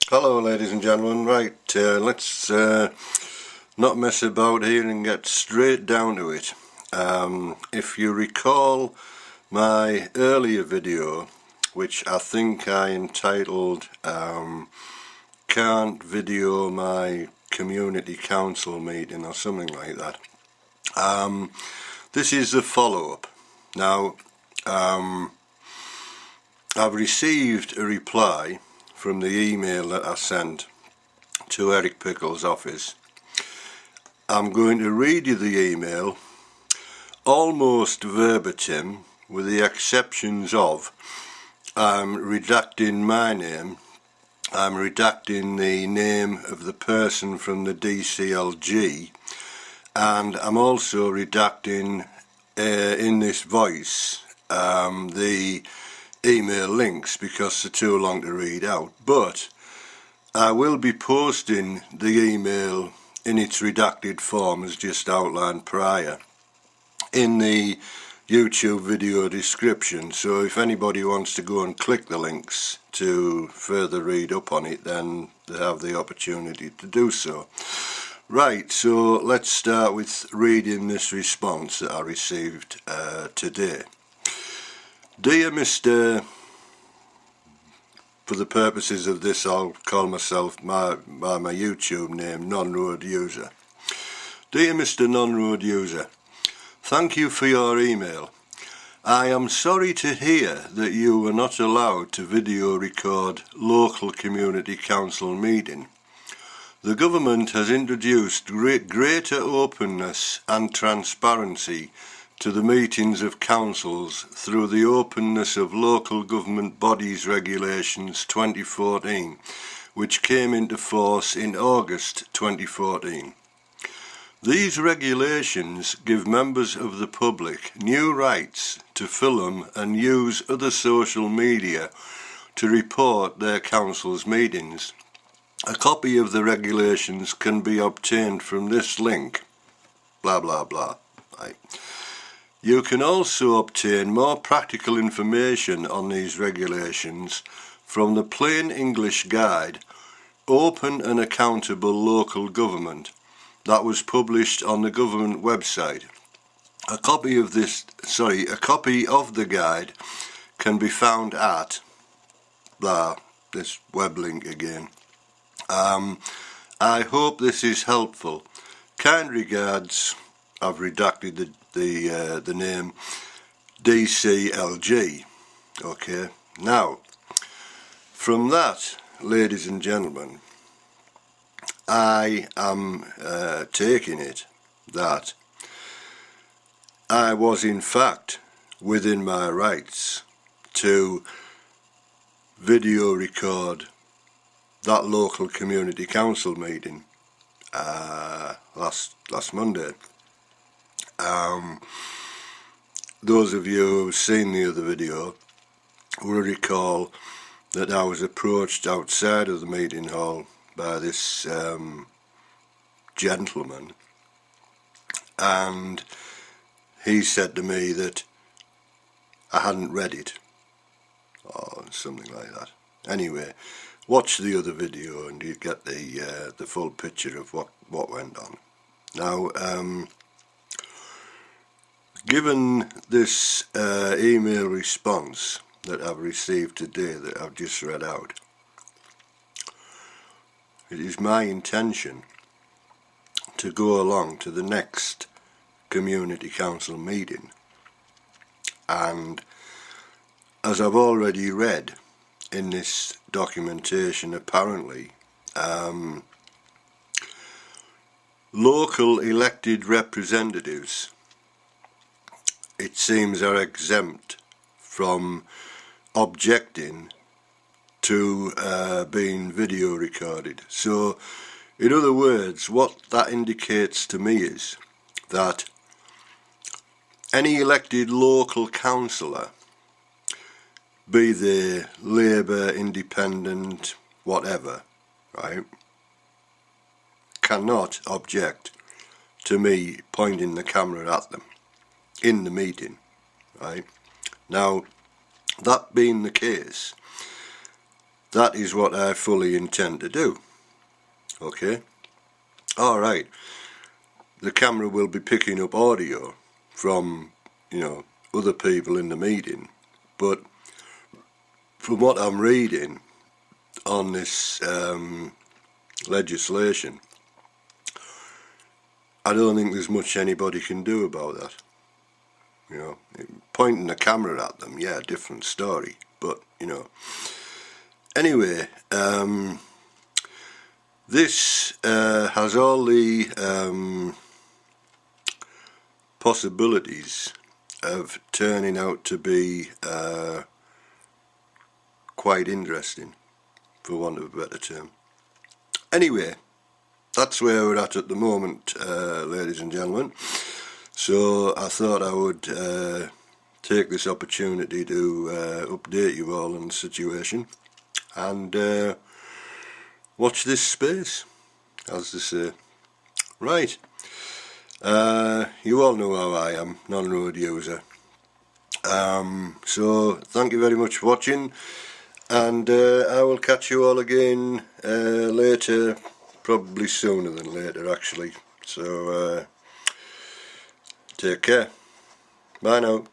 Hello ladies and gentlemen, right, let's not mess about here and get straight down to it. If you recall my earlier video, which I think I entitled Can't Video My Community Council Meeting or something like that, this is the follow-up. Now, I've received a reply from the email that I sent to Eric Pickle's office. I'm going to read you the email almost verbatim, with the exceptions of I'm redacting my name, I'm redacting the name of the person from the DCLG, and I'm also redacting in this voice the email links because they're too long to read out. But I will be posting the email in its redacted form as just outlined prior in the YouTube video description, so if anybody wants to go and click the links to further read up on it, then they have the opportunity to do so. Right, so let's start with reading this response that I received today. Dear Mr. For the purposes of this, I'll call myself by my YouTube name, NonRoadUsr. Dear Mr. NonRoadUsr, thank you for your email. I am sorry to hear that you were not allowed to video record local community council meeting. The government has introduced greater openness and transparency to the meetings of councils through the openness of Local Government Bodies Regulations 2014, which came into force in August 2014. These regulations give members of the public new rights to film and use other social media to report their council's meetings. A copy of the regulations can be obtained from this link, blah blah blah. Right. You can also obtain more practical information on these regulations from the Plain English Guide, Open and Accountable Local Government, that was published on the government website. A copy of the guide can be found at this web link again. I hope this is helpful. Kind regards. I've redacted the name DCLG. Okay, now from that, ladies and gentlemen, I am taking it that I was in fact within my rights to video record that local community council meeting last Monday. Those of you who've seen the other video will recall that I was approached outside of the meeting hall by this gentleman, and he said to me that I hadn't read it or something like that. Anyway, watch the other video and you get the full picture of what went on. Now, given this email response that I've received today that I've just read out, it is my intention to go along to the next community council meeting, and as I've already read in this documentation, apparently local elected representatives, it seems, are exempt from objecting to being video recorded. So in other words, what that indicates to me is that any elected local councillor, be they Labour, Independent, whatever, right, cannot object to me pointing the camera at them in the meeting, right? Now, that being the case, that is what I fully intend to do. Okay, alright, the camera will be picking up audio from, you know, other people in the meeting, but from what I'm reading on this legislation, I don't think there's much anybody can do about that. You know, pointing a camera at them, yeah, different story, but, you know. Anyway, this has all the possibilities of turning out to be quite interesting, for want of a better term. Anyway, that's where we're at the moment, ladies and gentlemen. So I thought I would take this opportunity to update you all on the situation and watch this space, as they say. Right, you all know how I am, NonRoadUsr. So thank you very much for watching, and I will catch you all again later, probably sooner than later actually. So take care. Bye now.